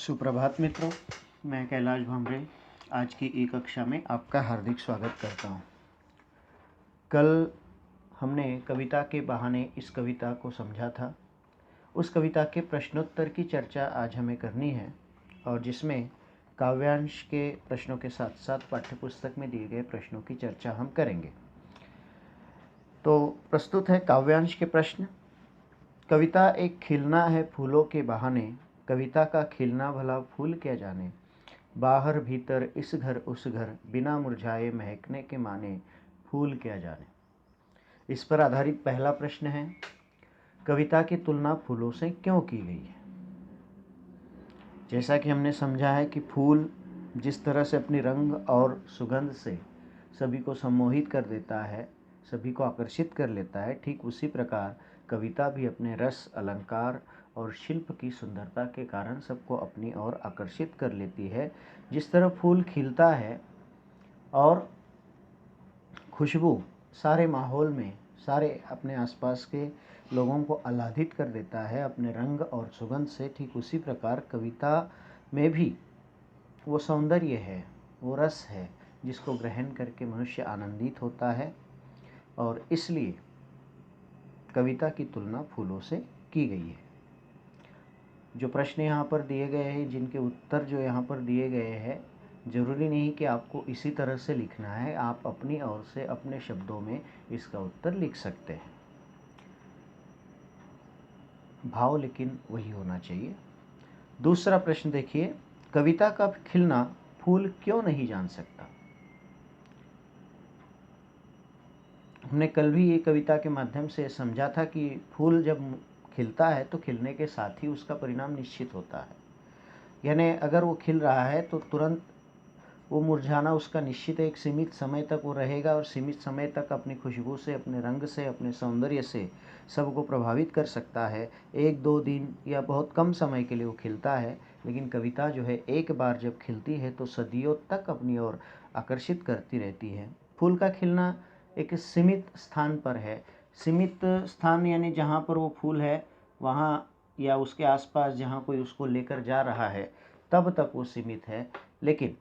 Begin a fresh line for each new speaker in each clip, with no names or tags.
सुप्रभात मित्रों, मैं कैलाश भामरे आज की ई कक्षा में आपका हार्दिक स्वागत करता हूँ। कल हमने कविता के बहाने इस कविता को समझा था। उस कविता के प्रश्नोत्तर की चर्चा आज हमें करनी है और जिसमें काव्यांश के प्रश्नों के साथ साथ पाठ्यपुस्तक में दिए गए प्रश्नों की चर्चा हम करेंगे। तो प्रस्तुत है काव्यांश के प्रश्न। कविता एक खिलना है फूलों के बहाने, कविता का खिलना भला फूल क्या जाने। बाहर भीतर इस घर उस घर, बिना मुरझाए महकने के माने, फूल क्या जाने। इस पर आधारित पहला प्रश्न है, कविता की तुलना फूलों से क्यों की गई है। जैसा कि हमने समझा है कि फूल जिस तरह से अपनी रंग और सुगंध से सभी को सम्मोहित कर देता है, सभी को आकर्षित कर लेता है, ठीक उसी प्रकार कविता भी अपने रस, अलंकार और शिल्प की सुंदरता के कारण सबको अपनी ओर आकर्षित कर लेती है। जिस तरह फूल खिलता है और खुशबू सारे माहौल में, सारे अपने आसपास के लोगों को आह्लादित कर देता है अपने रंग और सुगंध से, ठीक उसी प्रकार कविता में भी वो सौंदर्य है, वो रस है जिसको ग्रहण करके मनुष्य आनंदित होता है। और इसलिए कविता की तुलना फूलों से की गई है। जो प्रश्न यहाँ पर दिए गए हैं, जिनके उत्तर जो यहाँ पर दिए गए हैं, ज़रूरी नहीं कि आपको इसी तरह से लिखना है, आप अपनी ओर से अपने शब्दों में इसका उत्तर लिख सकते हैं। भाव लेकिन वही होना चाहिए। दूसरा प्रश्न देखिए, कविता का खिलना फूल क्यों नहीं जान सकता। हमने कल भी ये कविता के माध्यम से समझा था कि फूल जब खिलता है तो खिलने के साथ ही उसका परिणाम निश्चित होता है। यानी अगर वो खिल रहा है तो तुरंत वो मुरझाना उसका निश्चित है। एक सीमित समय तक वो रहेगा और सीमित समय तक अपनी खुशबू से, अपने रंग से, अपने सौंदर्य से सबको प्रभावित कर सकता है। 1-2 दिन या बहुत कम समय के लिए वो खिलता है, लेकिन कविता जो है एक बार जब खिलती है तो सदियों तक अपनी ओर आकर्षित करती रहती है। फूल का खिलना एक सीमित स्थान पर है। सीमित स्थान यानी जहाँ पर वो फूल है वहाँ या उसके आसपास जहाँ कोई उसको लेकर जा रहा है तब तक वो सीमित है। लेकिन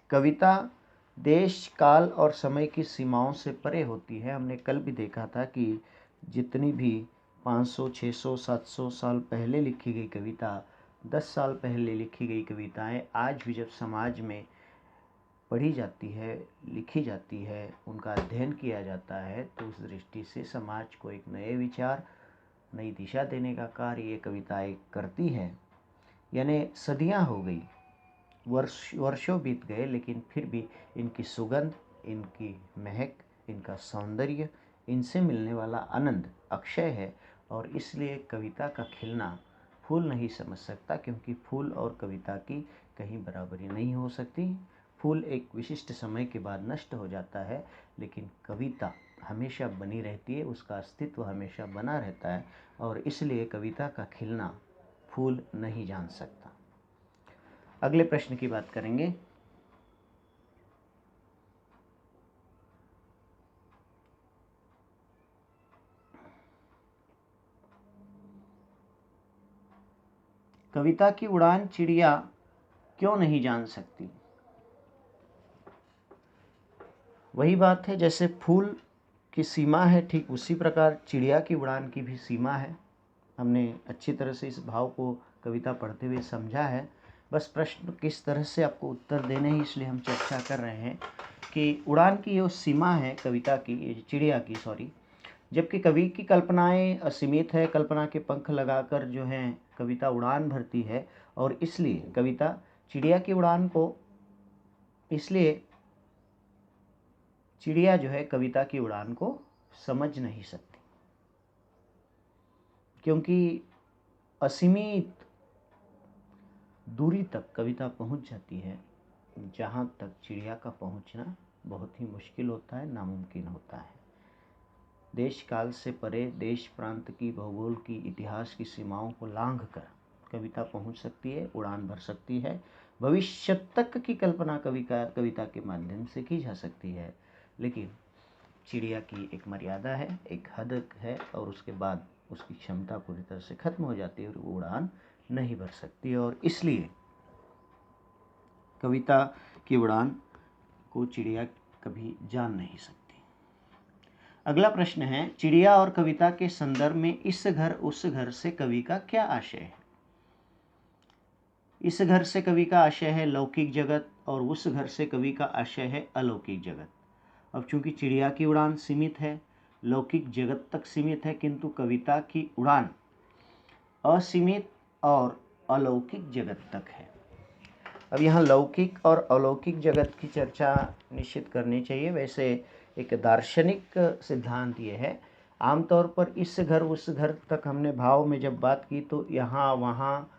कविता देश, काल और समय की सीमाओं से परे होती है। हमने कल भी देखा था कि जितनी भी 500, 600, 700 साल पहले लिखी गई कविता, 10 साल पहले लिखी गई कविताएं आज भी जब समाज में पढ़ी जाती है, लिखी जाती है, उनका अध्ययन किया जाता है, तो उस दृष्टि से समाज को एक नए विचार, नई दिशा देने का कार्य ये कविताएं करती हैं। यानी सदियां हो गई, वर्षों बीत गए, लेकिन फिर भी इनकी सुगंध, इनकी महक, इनका सौंदर्य, इनसे मिलने वाला आनंद अक्षय है। और इसलिए कविता का खिलना फूल नहीं समझ सकता, क्योंकि फूल और कविता की कहीं बराबरी नहीं हो सकती। फूल एक विशिष्ट समय के बाद नष्ट हो जाता है, लेकिन कविता हमेशा बनी रहती है, उसका अस्तित्व हमेशा बना रहता है और इसलिए कविता का खिलना फूल नहीं जान सकता। अगले प्रश्न की बात करेंगे। कविता की उड़ान चिड़िया क्यों नहीं जान सकती। वही बात है, जैसे फूल की सीमा है, ठीक उसी प्रकार चिड़िया की उड़ान की भी सीमा है। हमने अच्छी तरह से इस भाव को कविता पढ़ते हुए समझा है। बस प्रश्न किस तरह से आपको उत्तर देने हैं, इसलिए हम चर्चा कर रहे हैं कि उड़ान की जो सीमा है कविता की, चिड़िया की सॉरी, जबकि कवि की कल्पनाएं असीमित है। कल्पना के पंख लगाकर जो हैं कविता उड़ान भरती है और इसलिए कविता चिड़िया की उड़ान को, इसलिए चिड़िया जो है कविता की उड़ान को समझ नहीं सकती, क्योंकि असीमित दूरी तक कविता पहुंच जाती है, जहां तक चिड़िया का पहुंचना बहुत ही मुश्किल होता है, नामुमकिन होता है। देश काल से परे, देश प्रांत की, भूगोल की, इतिहास की सीमाओं को लांघ कर कविता पहुंच सकती है, उड़ान भर सकती है। भविष्य तक की कल्पना कविता के माध्यम से की जा सकती है, लेकिन चिड़िया की एक मर्यादा है, एक हद है और उसके बाद उसकी क्षमता पूरी तरह से खत्म हो जाती है और वो उड़ान नहीं भर सकती। और इसलिए कविता की उड़ान को चिड़िया कभी जान नहीं सकती। अगला प्रश्न है, चिड़िया और कविता के संदर्भ में इस घर उस घर से कवि का क्या आशय है? इस घर से कवि का आशय है लौकिक जगत और उस घर से कवि का आशय है अलौकिक जगत। अब चूंकि चिड़िया की उड़ान सीमित है, लौकिक जगत तक सीमित है, किंतु कविता की उड़ान असीमित और अलौकिक जगत तक है। अब यहाँ लौकिक और अलौकिक जगत की चर्चा निश्चित करनी चाहिए। वैसे एक दार्शनिक सिद्धांत ये है, आमतौर पर इस घर उस घर तक हमने भाव में जब बात की तो यहाँ वहाँ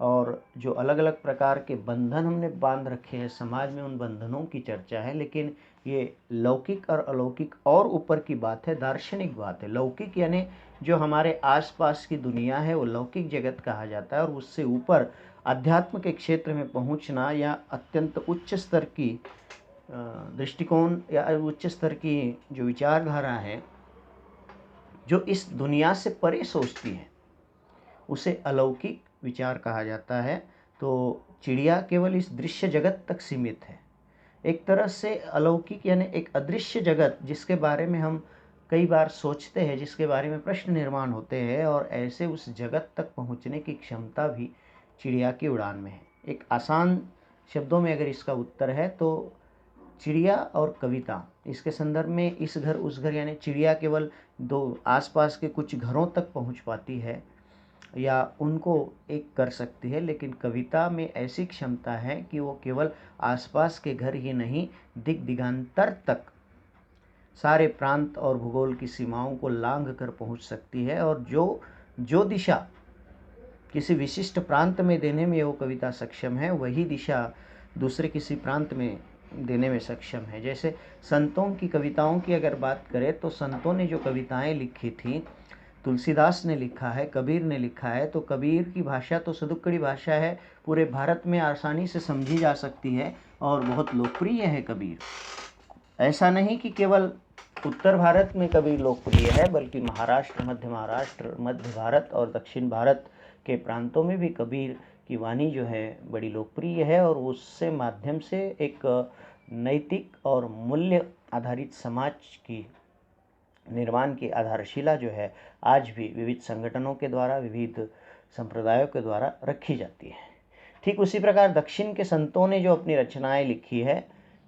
और जो अलग अलग प्रकार के बंधन हमने बांध रखे हैं समाज में, उन बंधनों की चर्चा है। लेकिन ये लौकिक और अलौकिक और ऊपर की बात है, दार्शनिक बात है। लौकिक यानी जो हमारे आसपास की दुनिया है वो लौकिक जगत कहा जाता है, और उससे ऊपर अध्यात्म के क्षेत्र में पहुंचना या अत्यंत उच्च स्तर की दृष्टिकोण या उच्च स्तर की जो विचारधारा है जो इस दुनिया से परे सोचती है, उसे अलौकिक विचार कहा जाता है। तो चिड़िया केवल इस दृश्य जगत तक सीमित है। एक तरह से अलौकिक यानी एक अदृश्य जगत जिसके बारे में हम कई बार सोचते हैं, जिसके बारे में प्रश्न निर्माण होते हैं, और ऐसे उस जगत तक पहुंचने की क्षमता भी चिड़िया की उड़ान में है। एक आसान शब्दों में अगर इसका उत्तर है तो चिड़िया और कविता, इसके संदर्भ में इस घर उस घर यानी चिड़िया केवल दो आसपास के कुछ घरों तक पहुंच पाती है या उनको एक कर सकती है, लेकिन कविता में ऐसी क्षमता है कि वो केवल आसपास के घर ही नहीं, दिग दिगांतर तक सारे प्रांत और भूगोल की सीमाओं को लांघ कर पहुंच सकती है। और जो दिशा किसी विशिष्ट प्रांत में देने में वो कविता सक्षम है, वही दिशा दूसरे किसी प्रांत में देने में सक्षम है। जैसे संतों की कविताओं की अगर बात करें तो संतों ने जो कविताएं लिखी थी, तुलसीदास ने लिखा है, कबीर ने लिखा है, तो कबीर की भाषा तो सदुक्कड़ी भाषा है, पूरे भारत में आसानी से समझी जा सकती है और बहुत लोकप्रिय है कबीर। ऐसा नहीं कि केवल उत्तर भारत में कबीर लोकप्रिय है, बल्कि महाराष्ट्र, मध्य भारत और दक्षिण भारत के प्रांतों में भी कबीर की वाणी जो है बड़ी लोकप्रिय है, और उससे माध्यम से एक नैतिक और मूल्य आधारित समाज की निर्माण की आधारशिला जो है आज भी विविध संगठनों के द्वारा, विविध संप्रदायों के द्वारा रखी जाती है। ठीक उसी प्रकार दक्षिण के संतों ने जो अपनी रचनाएं लिखी है,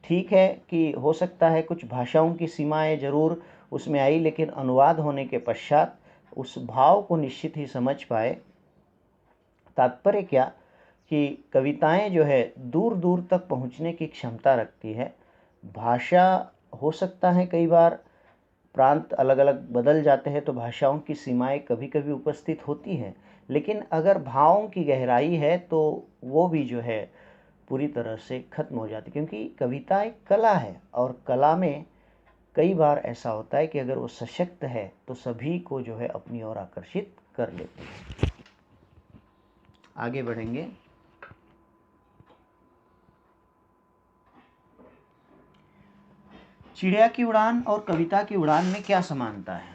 ठीक है कि हो सकता है कुछ भाषाओं की सीमाएं जरूर उसमें आई, लेकिन अनुवाद होने के पश्चात उस भाव को निश्चित ही समझ पाए। तात्पर्य क्या कि कविताएं जो है दूर दूर तक पहुंचने की क्षमता रखती है। भाषा हो सकता है कई बार प्रांत अलग अलग बदल जाते हैं तो भाषाओं की सीमाएं कभी कभी उपस्थित होती हैं, लेकिन अगर भावों की गहराई है तो वो भी जो है पूरी तरह से खत्म हो जाती है, क्योंकि कविता एक कला है, और कला में कई बार ऐसा होता है कि अगर वो सशक्त है तो सभी को जो है अपनी ओर आकर्षित कर लेती है। आगे बढ़ेंगे। चिड़िया की उड़ान और कविता की उड़ान में क्या समानता है?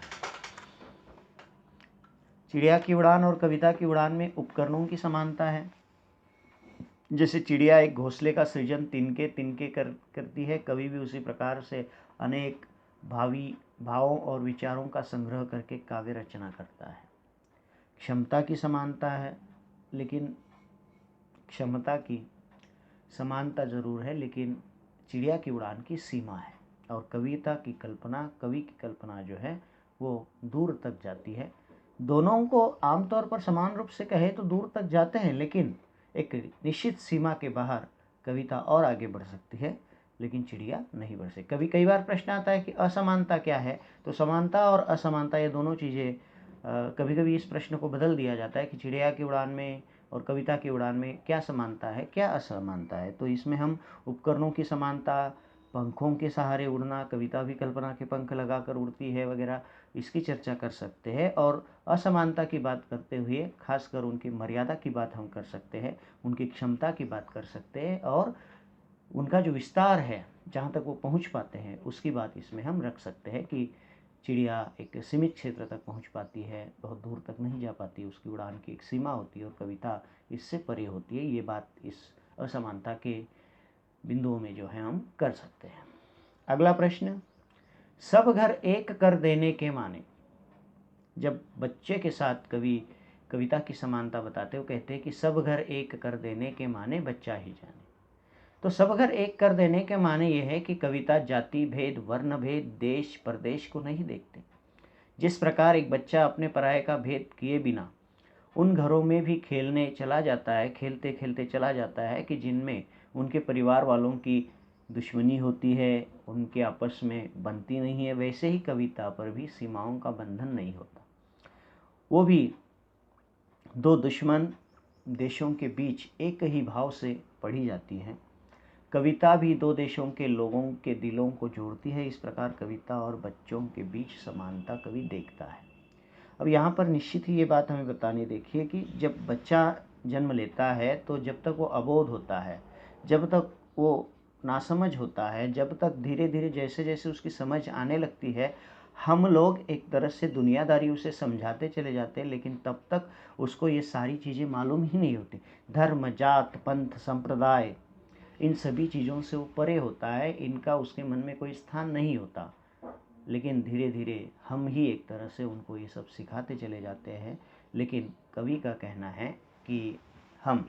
चिड़िया की उड़ान और कविता की उड़ान में उपकरणों की समानता है। जैसे चिड़िया एक घोंसले का सृजन तिनके तिनके करती है, कवि भी उसी प्रकार से अनेक भावों और विचारों का संग्रह करके काव्य रचना करता है। क्षमता की समानता है, लेकिन क्षमता की समानता जरूर है, लेकिन चिड़िया की उड़ान की सीमा है, और कविता की कल्पना, कवि की कल्पना जो है वो दूर तक जाती है। दोनों को आमतौर पर समान रूप से कहे तो दूर तक जाते हैं, लेकिन एक निश्चित सीमा के बाहर कविता और आगे बढ़ सकती है, लेकिन चिड़िया नहीं बढ़ सकती। कई बार प्रश्न आता है कि असमानता क्या है, तो समानता और असमानता ये दोनों चीज़ें कभी कभी इस प्रश्न को बदल दिया जाता है कि चिड़िया की उड़ान में और कविता की उड़ान में क्या समानता है, क्या असमानता है। तो इसमें हम उपकरणों की समानता, पंखों के सहारे उड़ना, कविता भी कल्पना के पंख लगाकर उड़ती है वगैरह, इसकी चर्चा कर सकते हैं। और असमानता की बात करते हुए खासकर उनकी मर्यादा की बात हम कर सकते हैं, उनकी क्षमता की बात कर सकते हैं, और उनका जो विस्तार है जहाँ तक वो पहुँच पाते हैं उसकी बात इसमें हम रख सकते हैं कि चिड़िया एक सीमित क्षेत्र तक पहुँच पाती है, बहुत दूर तक नहीं जा पाती, उसकी उड़ान की एक सीमा होती है, और कविता इससे परे होती है। ये बात इस असमानता के बिंदुओं में जो है हम कर सकते हैं। अगला प्रश्न, सब घर एक कर देने के माने। जब बच्चे के साथ कवि कविता की समानता बताते हो, कहते हैं कि सब घर एक कर देने के माने बच्चा ही जाने। तो सब घर एक कर देने के माने ये है कि कविता जाति भेद, वर्ण भेद, देश प्रदेश को नहीं देखते। जिस प्रकार एक बच्चा अपने पराये का भेद किए बिना उन घरों में भी खेलने चला जाता है, खेलते खेलते चला जाता है कि जिनमें उनके परिवार वालों की दुश्मनी होती है, उनके आपस में बनती नहीं है, वैसे ही कविता पर भी सीमाओं का बंधन नहीं होता। वो भी दो दुश्मन देशों के बीच एक ही भाव से पढ़ी जाती है। कविता भी दो देशों के लोगों के दिलों को जोड़ती है। इस प्रकार कविता और बच्चों के बीच समानता कवि देखता है। अब यहाँ पर निश्चित ही ये बात हमें बतानी, देखिए कि जब बच्चा जन्म लेता है तो जब तक वो अबोध होता है, जब तक वो नासमझ होता है, जब तक धीरे धीरे जैसे जैसे उसकी समझ आने लगती है, हम लोग एक तरह से दुनियादारी उसे समझाते चले जाते हैं, लेकिन तब तक उसको ये सारी चीज़ें मालूम ही नहीं होती। धर्म, जात, पंथ, संप्रदाय, इन सभी चीज़ों से वो परे होता है, इनका उसके मन में कोई स्थान नहीं होता। लेकिन धीरे धीरे हम ही एक तरह से उनको ये सब सिखाते चले जाते हैं। लेकिन कवि का कहना है कि हम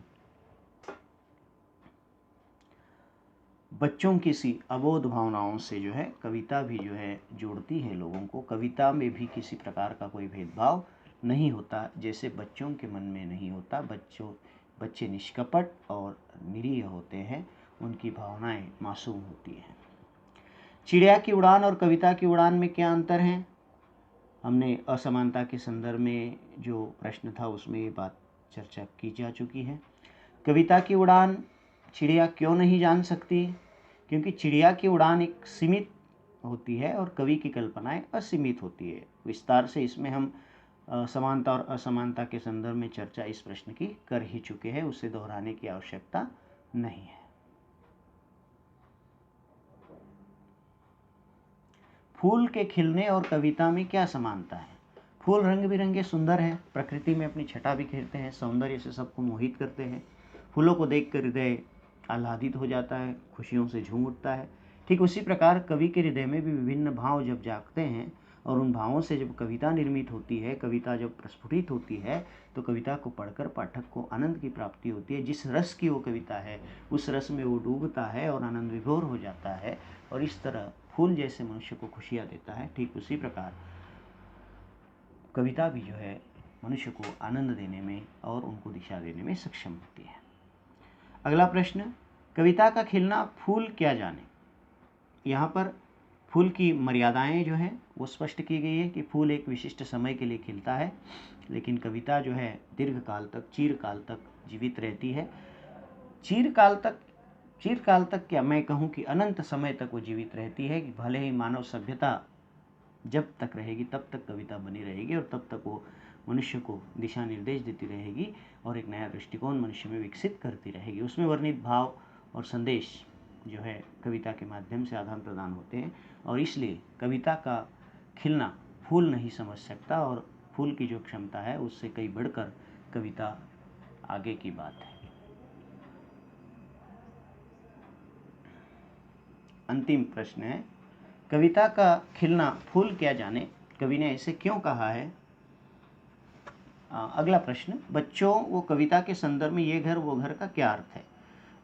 बच्चों की सी अबोध भावनाओं से जो है कविता भी जो है जोड़ती है लोगों को। कविता में भी किसी प्रकार का कोई भेदभाव नहीं होता, जैसे बच्चों के मन में नहीं होता। बच्चे निष्कपट और निरीह होते हैं, उनकी भावनाएं मासूम होती हैं। चिड़िया की उड़ान और कविता की उड़ान में क्या अंतर है? हमने असमानता के संदर्भ में जो प्रश्न था उसमें ये बात चर्चा की जा चुकी है। कविता की उड़ान चिड़िया क्यों नहीं जान सकती? क्योंकि चिड़िया की उड़ान एक सीमित होती है और कवि की कल्पनाएं असीमित होती है। विस्तार से इसमें हम समानता और असमानता के संदर्भ में चर्चा इस प्रश्न की कर ही चुके हैं, उसे दोहराने की आवश्यकता नहीं है। फूल के खिलने और कविता में क्या समानता है? फूल रंग बिरंगे सुंदर हैं, प्रकृति में अपनी छटा बिखेरते हैं, सौंदर्य से सबको मोहित करते हैं। फूलों को देखकर हृदय आह्लादित हो जाता है, खुशियों से झूम उठता है। ठीक उसी प्रकार कवि के हृदय में भी विभिन्न भाव जब जागते हैं और उन भावों से जब कविता निर्मित होती है, कविता जब प्रस्फुटित होती है, तो कविता को पढ़कर पाठक को आनंद की प्राप्ति होती है। जिस रस की वो कविता है उस रस में वो डूबता है और आनंद विभोर हो जाता है, और इस तरह फूल जैसे मनुष्य को खुशियाँ देता है, ठीक उसी प्रकार कविता भी जो है मनुष्य को आनंद देने में और उनको दिशा देने में सक्षम होती है। अगला प्रश्न, कविता का खिलना फूल क्या जाने। यहाँ पर फूल की मर्यादाएं जो है वो स्पष्ट की गई है कि फूल एक विशिष्ट समय के लिए खिलता है, लेकिन कविता जो है दीर्घ काल तक, चिरकाल तक जीवित रहती है। चिरकाल तक क्या, मैं कहूँ कि अनंत समय तक वो जीवित रहती है। कि भले ही मानव सभ्यता जब तक रहेगी तब तक कविता बनी रहेगी और तब तक वो मनुष्य को दिशा निर्देश देती रहेगी और एक नया दृष्टिकोण मनुष्य में विकसित करती रहेगी। उसमें वर्णित भाव और संदेश जो है कविता के माध्यम से आदान प्रदान होते हैं, और इसलिए कविता का खिलना फूल नहीं समझ सकता, और फूल की जो क्षमता है उससे कई बढ़कर कविता आगे की बात है। अंतिम प्रश्न है, कविता का खिलना फूल क्या जाने, कवि ने ऐसे क्यों कहा है? अगला प्रश्न, बच्चों वो कविता के संदर्भ में ये घर वो घर का क्या अर्थ है?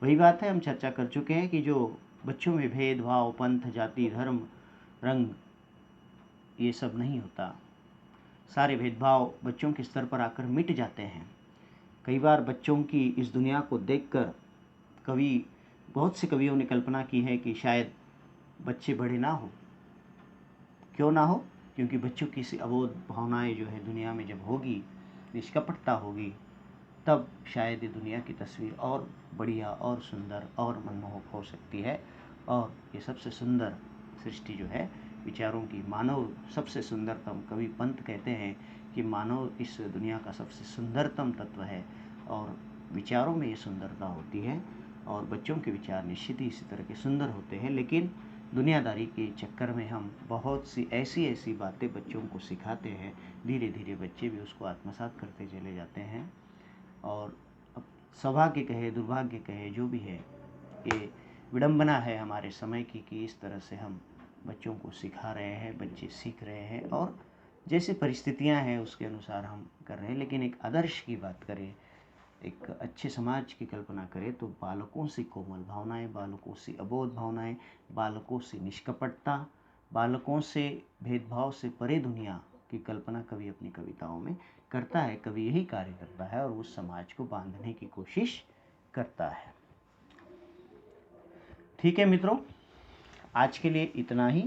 वही बात है, हम चर्चा कर चुके हैं कि जो बच्चों में भेदभाव, पंथ, जाति, धर्म, रंग, ये सब नहीं होता। सारे भेदभाव बच्चों के स्तर पर आकर मिट जाते हैं। कई बार बच्चों की इस दुनिया को देखकर बहुत से कवियों ने कल्पना की है कि शायद बच्चे बड़े ना हो। क्यों ना हो? क्योंकि बच्चों की सी अबोध भावनाएं जो है दुनिया में जब होगी, निष्कपटता होगी, तब शायद ये दुनिया की तस्वीर और बढ़िया और सुंदर और मनमोहक हो सकती है। और ये सबसे सुंदर सृष्टि जो है विचारों की, मानव सबसे सुंदरतम, कवि पंत कहते हैं कि मानव इस दुनिया का सबसे सुंदरतम तत्व है, और विचारों में ये सुंदरता होती है। और बच्चों के विचार निश्चित ही इसी तरह के सुंदर होते हैं, लेकिन दुनियादारी के चक्कर में हम बहुत सी ऐसी बातें बच्चों को सिखाते हैं, धीरे धीरे बच्चे भी उसको आत्मसात करते चले जाते हैं। और अब सौभाग्य कहे, दुर्भाग्य कहे, जो भी है, ये
विडंबना है हमारे समय की कि इस तरह से हम बच्चों को सिखा रहे हैं, बच्चे सीख रहे हैं और जैसे परिस्थितियां हैं उसके अनुसार हम कर रहे हैं। लेकिन एक आदर्श की बात करें, एक अच्छे समाज की कल्पना करें तो बालकों से कोमल भावनाएं, बालकों से अबोध भावनाएं, बालकों से निष्कपटता, बालकों से भेदभाव से परे दुनिया की कल्पना कवि अपनी कविताओं में करता है। कवि यही कार्य करता है और उस समाज को बांधने की कोशिश करता है। ठीक है मित्रों, आज के लिए इतना ही।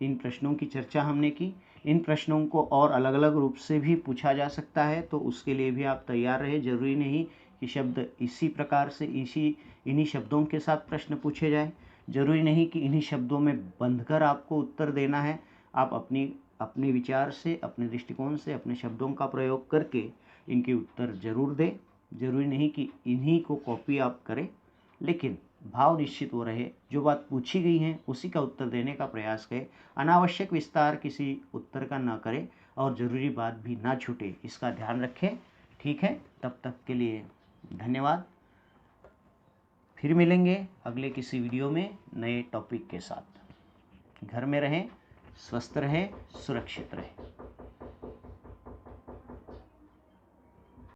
इन प्रश्नों की चर्चा हमने की। इन प्रश्नों को और अलग अलग रूप से भी पूछा जा सकता है, तो उसके लिए भी आप तैयार रहे। जरूरी नहीं कि शब्द इसी प्रकार से इन्हीं शब्दों के साथ प्रश्न पूछे जाए, जरूरी नहीं कि इन्हीं शब्दों में बंधकर आपको उत्तर देना है। आप अपने विचार से, अपने दृष्टिकोण से, अपने शब्दों का प्रयोग करके इनके उत्तर जरूर दें। जरूरी नहीं कि इन्हीं को कॉपी आप करें, लेकिन भाव निश्चित हो रहे, जो बात पूछी गई है उसी का उत्तर देने का प्रयास करें। अनावश्यक विस्तार किसी उत्तर का ना करें और ज़रूरी बात भी ना छूटे, इसका ध्यान रखें। ठीक है, तब तक के लिए धन्यवाद। फिर मिलेंगे अगले किसी वीडियो में नए टॉपिक के साथ। घर में रहें, स्वस्थ रहें, सुरक्षित रहें।